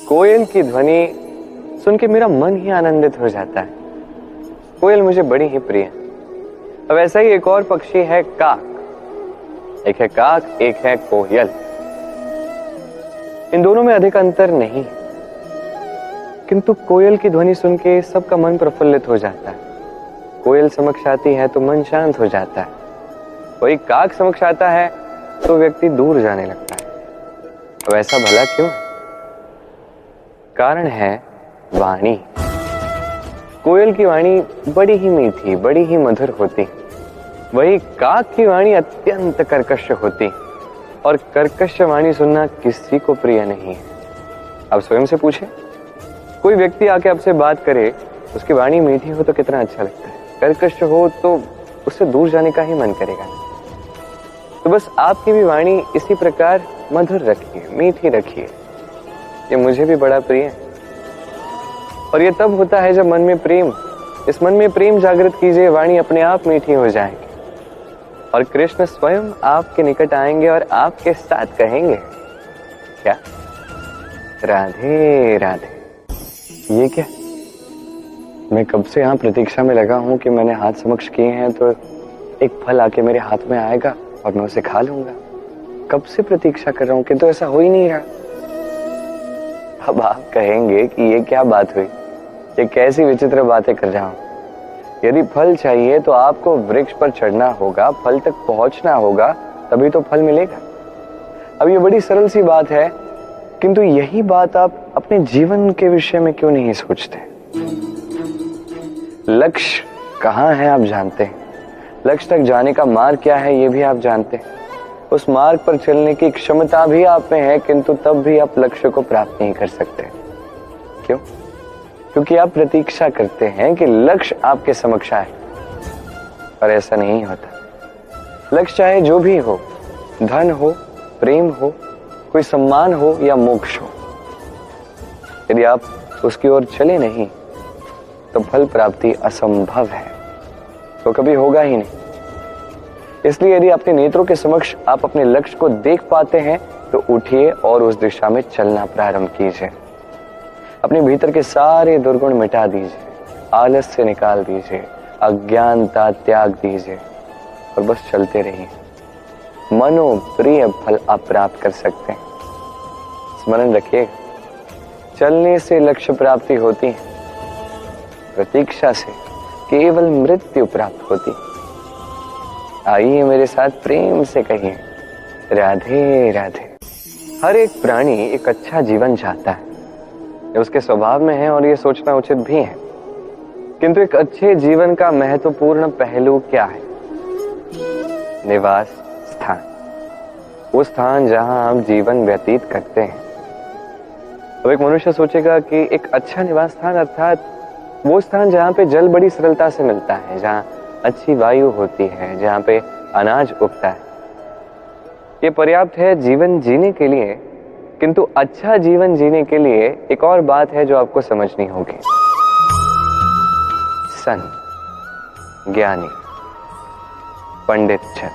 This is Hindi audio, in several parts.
कोयल की ध्वनि सुन के मेरा मन ही आनंदित हो जाता है। कोयल मुझे बड़ी ही प्रिय है। अब ऐसा ही एक और पक्षी है काक। एक है काक, एक है कोयल। इन दोनों में अधिक अंतर नहीं है, किंतु कोयल की ध्वनि सुन के सबका मन प्रफुल्लित हो जाता है। कोयल समक्ष आती है तो मन शांत हो जाता है। वही काक समक्ष आता है तो व्यक्ति दूर जाने लगता है। अब ऐसा भला क्यों? कारण है वाणी। कोयल की वाणी बड़ी ही मीठी, बड़ी ही मधुर होती, वही काक की वाणी अत्यंत कर्कश होती, और कर्कश वाणी सुनना किसी को प्रिय नहीं है। अब स्वयं से पूछे, कोई व्यक्ति आके आपसे बात करे, उसकी वाणी मीठी हो तो कितना अच्छा लगता है, कर्कश हो तो उससे दूर जाने का ही मन करेगा। तो बस आपकी भी वाणी इसी प्रकार मधुर रखिए, मीठी रखिए। ये मुझे भी बड़ा प्रिय है। और ये तब होता है जब मन में प्रेम, इस मन में प्रेम जागृत कीजिए, वाणी अपने आप मीठी हो जाएगी और कृष्ण स्वयं आपके निकट आएंगे और आपके साथ कहेंगे क्या? राधे राधे। ये क्या? मैं कब से यहाँ प्रतीक्षा में लगा हूं कि मैंने हाथ समक्ष किए हैं तो एक फल आके मेरे हाथ में आएगा और मैं उसे खा लूंगा। कब से प्रतीक्षा कर रहा हूं किंतु ऐसा हो ही नहीं रहा। अब आप कहेंगे कि ये क्या बात हुई, ये कैसी विचित्र बातें कर रहा हूं। यदि फल चाहिए तो आपको वृक्ष पर चढ़ना होगा, फल तक पहुंचना होगा, तभी तो फल मिलेगा। अब ये बड़ी सरल सी बात है, किंतु यही बात आप अपने जीवन के विषय में क्यों नहीं सोचते? लक्ष्य कहाँ है आप जानते हैं, लक्ष्य तक जाने का मार्ग क्या है ये भी आप जानते हैं, उस मार्ग पर चलने की क्षमता भी आप में है, किंतु तब भी आप लक्ष्य को प्राप्त नहीं कर सकते। क्यों? क्योंकि आप प्रतीक्षा करते हैं कि लक्ष्य आपके समक्ष आए, पर ऐसा नहीं होता। लक्ष्य चाहे जो भी हो, धन हो, प्रेम हो, कोई सम्मान हो या मोक्ष हो, यदि आप उसकी ओर चले नहीं तो फल प्राप्ति असंभव है, तो कभी होगा ही नहीं। इसलिए यदि अपने नेत्रों के समक्ष आप अपने लक्ष्य को देख पाते हैं तो उठिए और उस दिशा में चलना प्रारंभ कीजिए। अपने भीतर के सारे दुर्गुण मिटा दीजिए, आलस्य निकाल दीजिए, अज्ञानता त्याग दीजिए और बस चलते रहिए। मनोप्रिय फल आप प्राप्त कर सकते हैं। स्मरण रखिए, चलने से लक्ष्य प्राप्ति होती है, प्रतीक्षा से केवल मृत्यु प्राप्त होती। आइए मेरे साथ प्रेम से कहिए राधे राधे। हर एक प्राणी एक अच्छा जीवन चाहता है, ये उसके स्वभाव में है और ये सोचना उचित भी है। किंतु एक अच्छे जीवन का महत्वपूर्ण पहलू क्या है? निवास स्थान, वो स्थान जहां आप जीवन व्यतीत करते हैं। अब एक मनुष्य सोचेगा कि एक अच्छा निवास स्थान अर्थात वो स्थान जहां पे जल बड़ी सरलता से मिलता है, जहां अच्छी वायु होती है, जहां पे अनाज उगता है, ये पर्याप्त है जीवन जीने के लिए। किंतु अच्छा जीवन जीने के लिए एक और बात है जो आपको समझनी होगी। संत, ज्ञानी, पंडित जन,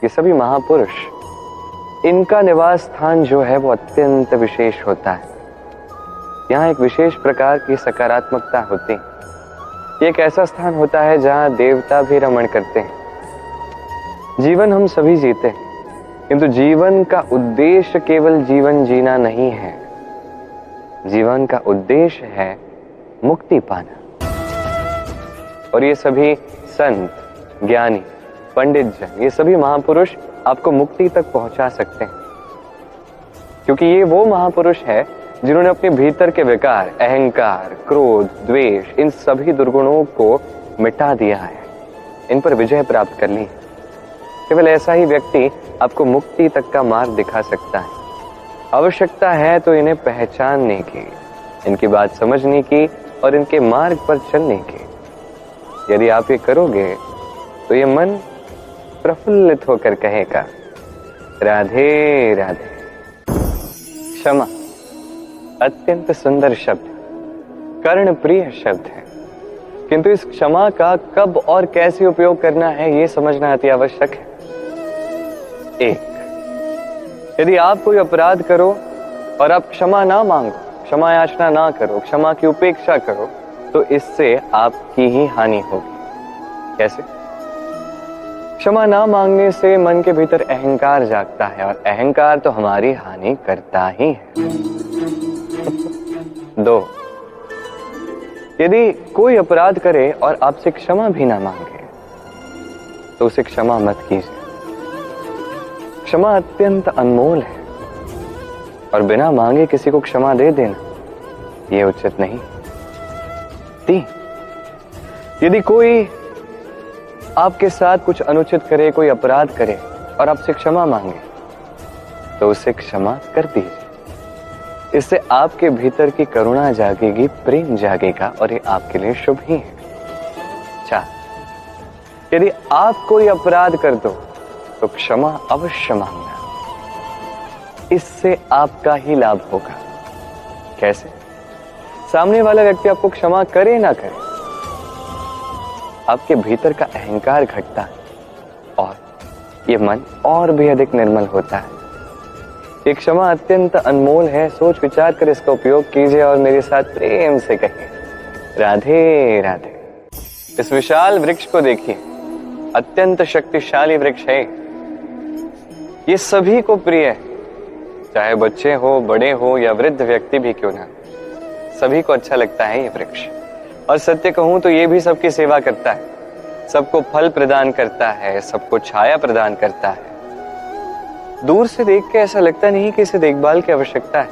ये सभी महापुरुष, इनका निवास स्थान जो है वो अत्यंत विशेष होता है। यहाँ एक विशेष प्रकार की सकारात्मकता होती है। ये एक ऐसा स्थान होता है जहां देवता भी रमण करते हैं। जीवन हम सभी जीते हैं, किंतु जीवन का उद्देश्य केवल जीवन जीना नहीं है। जीवन का उद्देश्य है मुक्ति पाना। और ये सभी संत, ज्ञानी, पंडित जन, ये सभी महापुरुष आपको मुक्ति तक पहुंचा सकते हैं, क्योंकि ये वो महापुरुष है जिन्होंने अपने भीतर के विकार, अहंकार, क्रोध, द्वेष, इन सभी दुर्गुणों को मिटा दिया है, इन पर विजय प्राप्त कर ली है। केवल ऐसा ही व्यक्ति आपको मुक्ति तक का मार्ग दिखा सकता है। आवश्यकता है तो इन्हें पहचानने की, इनकी बात समझने की और इनके मार्ग पर चलने की। यदि आप ये करोगे तो ये मन प्रफुल्लित होकर कहेगा राधे राधे। क्षमा अत्यंत सुंदर शब्द, कर्ण प्रिय शब्द है, किंतु इस क्षमा का कब और कैसे उपयोग करना है ये समझना अति आवश्यक है। एक, यदि आप कोई अपराध करो और आप क्षमा ना मांगो, क्षमा याचना ना करो, क्षमा की उपेक्षा करो, तो इससे आपकी ही हानि होगी। कैसे? क्षमा ना मांगने से मन के भीतर अहंकार जागता है और अहंकार तो हमारी हानि करता ही है। 2, यदि कोई अपराध करे और आपसे क्षमा भी ना मांगे तो उसे क्षमा मत कीजिए। क्षमा अत्यंत अनमोल है और बिना मांगे किसी को क्षमा दे देना यह उचित नहीं। 3, यदि कोई आपके साथ कुछ अनुचित करे, कोई अपराध करे और आपसे क्षमा मांगे तो उसे क्षमा कर दीजिए। इससे आपके भीतर की करुणा जागेगी, प्रेम जागेगा और ये आपके लिए शुभ ही है। 4, यदि आप कोई अपराध कर दो तो क्षमा अवश्य मांगना, इससे आपका ही लाभ होगा। कैसे? सामने वाला व्यक्ति आपको क्षमा करे ना करे, आपके भीतर का अहंकार घटता है और ये मन और भी अधिक निर्मल होता है। ये क्षमा अत्यंत अनमोल है, सोच विचार कर इसका उपयोग कीजिए और मेरे साथ प्रेम से कहिए, राधे राधे। इस विशाल वृक्ष को देखिए, अत्यंत शक्तिशाली वृक्ष है। ये सभी को प्रिय है, चाहे बच्चे हो, बड़े हो या वृद्ध व्यक्ति भी क्यों ना, सभी को अच्छा लगता है ये वृक्ष। और सत्य कहूं तो ये भी सबकी सेवा करता है, सबको फल प्रदान करता है, सबको छाया प्रदान करता है। दूर से देख के ऐसा लगता नहीं कि इसे देखभाल की आवश्यकता है,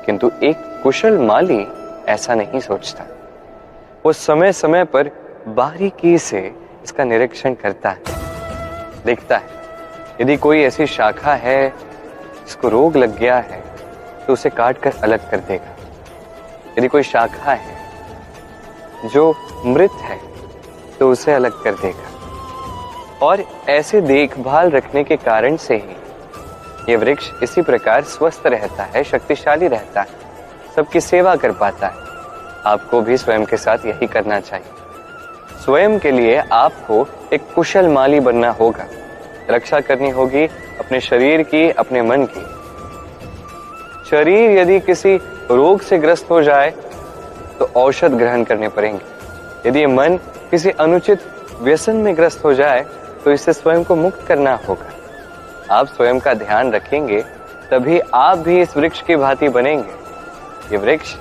किंतु एक कुशल माली ऐसा नहीं सोचता। वो समय समय पर बारीकी से इसका निरीक्षण करता है, देखता है यदि कोई ऐसी शाखा है जिसको रोग लग गया है तो उसे काट कर अलग कर देगा। यदि कोई शाखा है जो मृत है तो उसे अलग कर देगा। और ऐसे देखभाल रखने के कारण से ही ये वृक्ष इसी प्रकार स्वस्थ रहता है, शक्तिशाली रहता है, सबकी सेवा कर पाता है। आपको भी स्वयं के साथ यही करना चाहिए। स्वयं के लिए आपको एक कुशल माली बनना होगा, रक्षा करनी होगी अपने शरीर की, अपने मन की। शरीर यदि किसी रोग से ग्रस्त हो जाए तो औषध ग्रहण करने पड़ेंगे। यदि मन किसी अनुचित व्यसन में ग्रस्त हो जाए तो इससे स्वयं को मुक्त करना होगा। आप स्वयं का ध्यान रखेंगे तभी आप भी इस वृक्ष की भांति बनेंगे। ये वृक्ष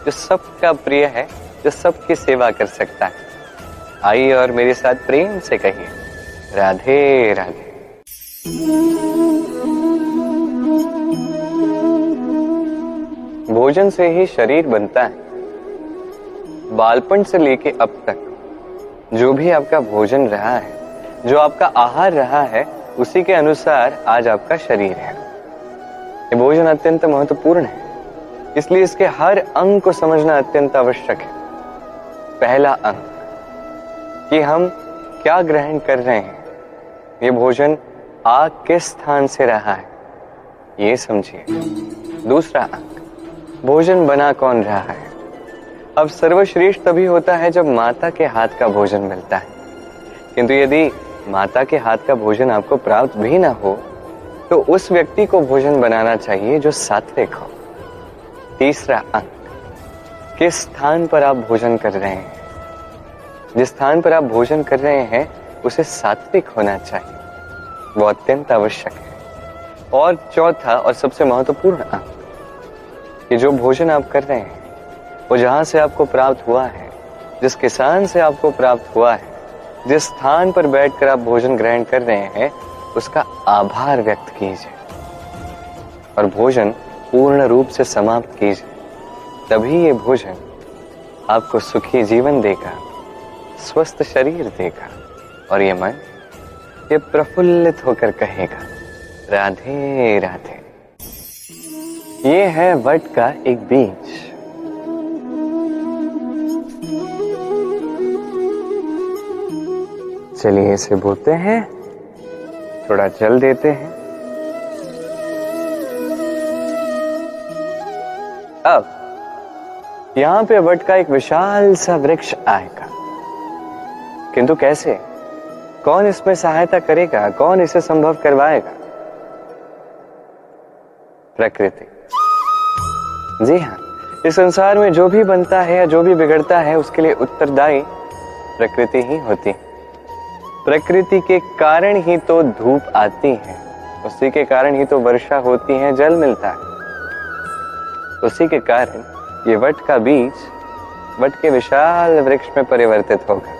जो सबका प्रिय है, जो सबकी सेवा कर सकता है। आइए और मेरे साथ प्रेम से कहिए, राधे राधे। भोजन से ही शरीर बनता है। बालपन से लेके अब तक जो भी आपका भोजन रहा है, जो आपका आहार रहा है, उसी के अनुसार आज आपका शरीर है। ये भोजन अत्यंत महत्वपूर्ण है, इसलिए इसके हर अंग को समझना अत्यंत आवश्यक है। पहला अंग कि हम क्या ग्रहण कर रहे हैं, ये भोजन आ किस स्थान से रहा है, ये समझिए। दूसरा अंग, भोजन बना कौन रहा है। अब सर्वश्रेष्ठ तभी होता है जब माता के हाथ का भोजन मिलता है, किंतु यदि माता के हाथ का भोजन आपको प्राप्त भी ना हो तो उस व्यक्ति को भोजन बनाना चाहिए जो सात्विक हो। तीसरा अंग, किस स्थान पर आप भोजन कर रहे हैं। जिस स्थान पर आप भोजन कर रहे हैं उसे सात्विक होना चाहिए, वो अत्यंत आवश्यक है। और चौथा और सबसे महत्वपूर्ण अंग, कि जो भोजन आप कर रहे हैं वो जहां से आपको प्राप्त हुआ है, जिस किसान से आपको प्राप्त हुआ है, जिस स्थान पर बैठकर आप भोजन ग्रहण कर रहे हैं, उसका आभार व्यक्त कीजिए और भोजन पूर्ण रूप से समाप्त कीजिए। तभी ये भोजन आपको सुखी जीवन देगा, स्वस्थ शरीर देगा और ये मन ये प्रफुल्लित होकर कहेगा, राधे राधे। ये है वट का एक बीज। चलिए इसे बोते हैं, थोड़ा जल देते हैं। अब यहां पे वट का एक विशाल सा वृक्ष आएगा, किंतु कैसे, कौन इसमें सहायता करेगा, कौन इसे संभव करवाएगा। प्रकृति। जी हाँ, इस संसार में जो भी बनता है या जो भी बिगड़ता है उसके लिए उत्तरदायी प्रकृति ही होती है। प्रकृति के कारण ही तो धूप आती है, उसी के कारण ही तो वर्षा होती है, जल मिलता है। उसी के कारण ये वट का बीज वट के विशाल वृक्ष में परिवर्तित होगा।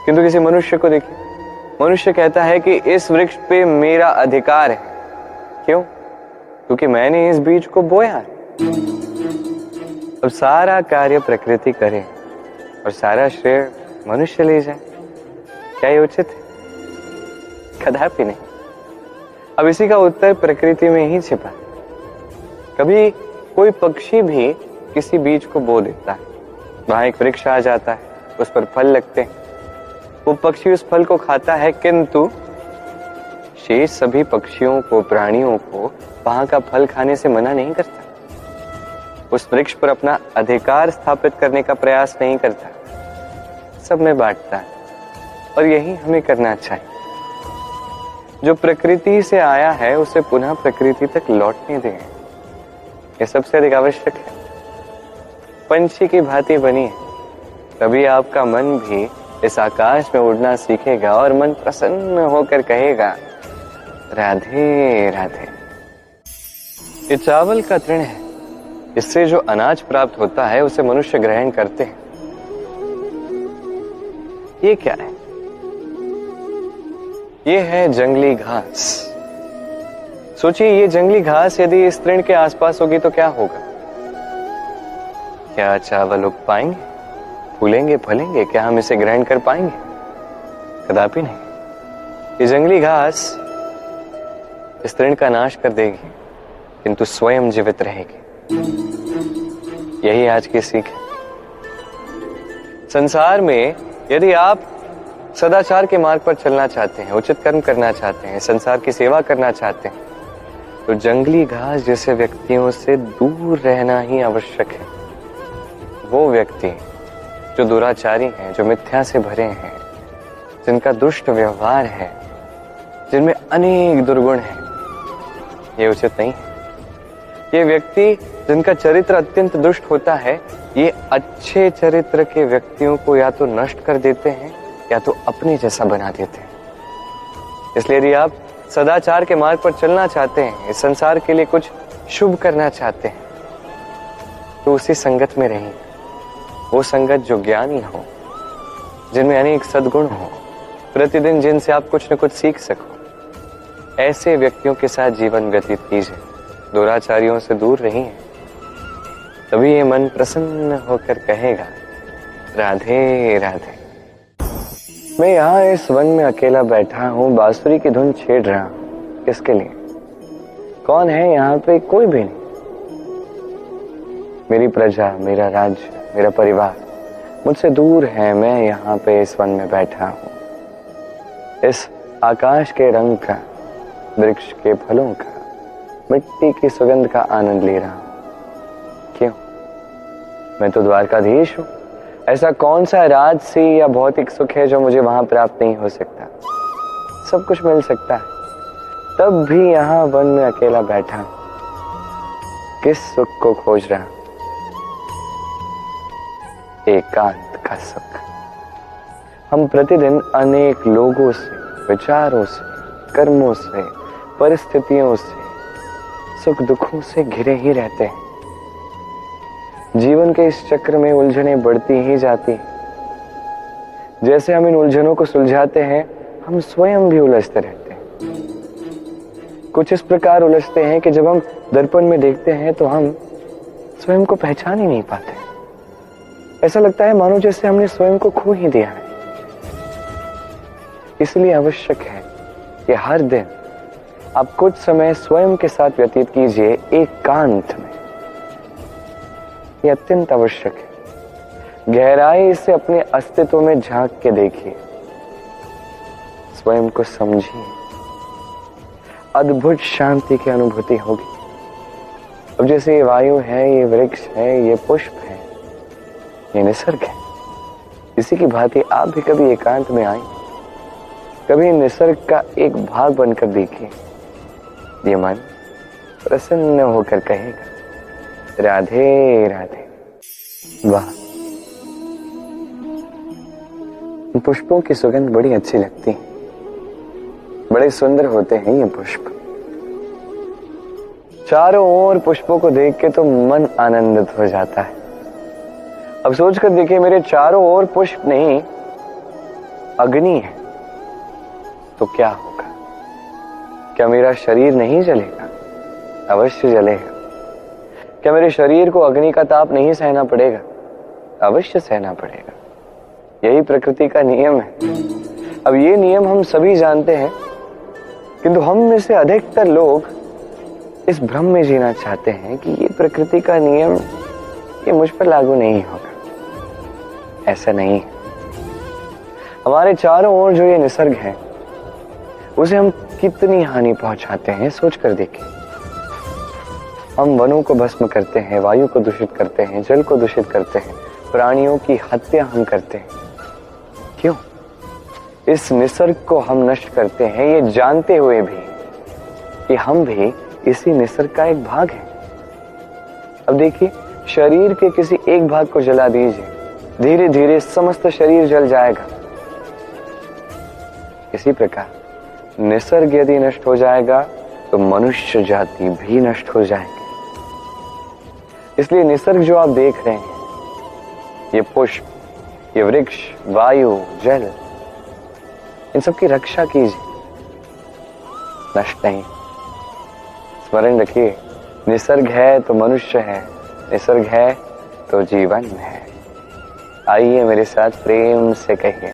किंतु किसी मनुष्य को देखिए, मनुष्य कहता है कि इस वृक्ष पे मेरा अधिकार है। क्यों? क्योंकि मैंने इस बीज को बोया है। अब सारा कार्य प्रकृति करे और सारा श्रेय मनुष्य ले जाए, क्या ये उचित है? कदापि नहीं। अब इसी का उत्तर प्रकृति में ही छिपा है। कभी कोई पक्षी भी किसी बीज को बो देता है, वहां एक वृक्ष आ जाता है, उस पर फल लगते हैं, वो पक्षी उस फल को खाता है, किंतु शेष सभी पक्षियों को, प्राणियों को वहां का फल खाने से मना नहीं करता। उस वृक्ष पर अपना अधिकार स्थापित करने का प्रयास नहीं करता, सब में बांटता है। और यही हमें करना चाहिए। जो प्रकृति से आया है उसे पुनः प्रकृति तक लौटने दें, यह सबसे अधिक आवश्यक है। पंछी की भांति बनी है, तभी आपका मन भी इस आकाश में उड़ना सीखेगा और मन प्रसन्न होकर कहेगा राधे राधे। ये चावल का तृण है, इससे जो अनाज प्राप्त होता है उसे मनुष्य ग्रहण करते हैं। ये क्या है? ये है जंगली घास। सोचिए, ये जंगली घास यदि इस तृण के आसपास होगी तो क्या होगा? क्या चावल उग पाएंगे, फूलेंगे, फलेंगे? क्या हम इसे ग्रहण कर पाएंगे? कदापि नहीं। ये जंगली घास इस तृण का नाश कर देगी, किंतु स्वयं जीवित रहेगी। यही आज की सीख है। संसार में यदि आप सदाचार के मार्ग पर चलना चाहते हैं, उचित कर्म करना चाहते हैं, संसार की सेवा करना चाहते हैं, तो जंगली घास जैसे व्यक्तियों से दूर रहना ही आवश्यक है। वो व्यक्ति जो दुराचारी हैं, जो मिथ्या से भरे हैं, जिनका दुष्ट व्यवहार है, जिनमें अनेक दुर्गुण हैं, ये उचित नहीं है। ये व्यक्ति जिनका चरित्र अत्यंत दुष्ट होता है, ये अच्छे चरित्र के व्यक्तियों को या तो नष्ट कर देते हैं या तो अपने जैसा बना देते हैं। इसलिए यदि आप सदाचार के मार्ग पर चलना चाहते हैं, इस संसार के लिए कुछ शुभ करना चाहते हैं, तो उसी संगत में रहिए। वो संगत जो ज्ञानी हो, जिनमें अनेक सद्गुण हो, प्रतिदिन जिनसे आप कुछ न कुछ सीख सको, ऐसे व्यक्तियों के साथ जीवन व्यतीत कीजिए। दुराचारियों से दूर रहिए, तभी ये मन प्रसन्न होकर कहेगा राधे राधे। मैं यहाँ इस वन में अकेला बैठा हूँ, बांसुरी की धुन छेड़ रहा हूँ। किसके लिए? कौन है यहाँ पे? कोई भी नहीं। मेरी प्रजा, मेरा राज्य, मेरा परिवार मुझसे दूर है। मैं यहाँ पे इस वन में बैठा हूँ, इस आकाश के रंग का, वृक्ष के फलों का, मिट्टी की सुगंध का आनंद ले रहा हूं। क्यों? मैं तो द्वारकाधीश हूं। ऐसा कौन सा राजसी या भौतिक सुख है जो मुझे वहां प्राप्त नहीं हो सकता? सब कुछ मिल सकता है, तब भी यहाँ वन में अकेला बैठा हूं। किस सुख को खोज रहा? एकांत का सुख। हम प्रतिदिन अनेक लोगों से, विचारों से, कर्मों से, परिस्थितियों से, सुख दुखों से घिरे ही रहते हैं। जीवन के इस चक्र में उलझनें बढ़ती ही जाती हैं। जैसे हम इन उलझनों को सुलझाते हैं, हम स्वयं भी उलझते रहते हैं। कुछ इस प्रकार उलझते हैं कि जब हम दर्पण में देखते हैं तो हम स्वयं को पहचान ही नहीं पाते। ऐसा लगता है मानो जैसे हमने स्वयं को खो ही दिया है। इसलिए आवश्यक है कि हर दिन आप कुछ समय स्वयं के साथ व्यतीत कीजिए, एकांत में। यह अत्यंत आवश्यक है। गहराई से अपने अस्तित्व में झांक के देखिए, स्वयं को समझिए, अद्भुत शांति की अनुभूति होगी। अब जैसे ये वायु है, ये वृक्ष है, ये पुष्प है, ये निसर्ग है, इसी की भांति आप भी कभी एकांत में आए, कभी निसर्ग का एक भाग बनकर देखिए। ये मन प्रसन्न होकर कहेगा राधे राधे। वाह, पुष्पों की सुगंध बड़ी अच्छी लगती है, बड़े सुंदर होते हैं ये पुष्प। चारों ओर पुष्पों को देख के तो मन आनंदित हो जाता है। अब सोचकर देखिए, मेरे चारों ओर पुष्प नहीं अग्नि है तो क्या होगा? क्या मेरा शरीर नहीं जलेगा? अवश्य जलेगा। क्या मेरे शरीर को अग्नि का ताप नहीं सहना पड़ेगा? अवश्य सहना पड़ेगा। यही प्रकृति का नियम है। अब ये नियम हम सभी जानते हैं, किंतु हम में से अधिकतर लोग इस भ्रम में जीना चाहते हैं कि ये प्रकृति का नियम ये मुझ पर लागू नहीं होगा। ऐसा नहीं है। हमारे चारों ओर जो ये निसर्ग है उसे हम कितनी हानि पहुंचाते हैं, सोच कर देखिए। हम वनों को भस्म करते हैं, वायु को दूषित करते हैं, जल को दूषित करते हैं, प्राणियों की हत्या हम करते हैं। क्यों? इस निसर्ग को हम नष्ट करते हैं, ये जानते हुए भी कि हम भी इसी निसर्ग का एक भाग है। अब देखिए, शरीर के किसी एक भाग को जला दीजिए, धीरे धीरे समस्त शरीर जल जाएगा। इसी प्रकार निसर्ग यदि नष्ट हो जाएगा तो मनुष्य जाति भी नष्ट हो जाएगी। इसलिए निसर्ग जो आप देख रहे हैं, ये पुष्प, ये वृक्ष, वायु, जल, इन सब की रक्षा कीजिए, नष्ट नहीं। स्मरण रखिए, निसर्ग है तो मनुष्य है, निसर्ग है तो जीवन है। आइए मेरे साथ प्रेम से कहिए।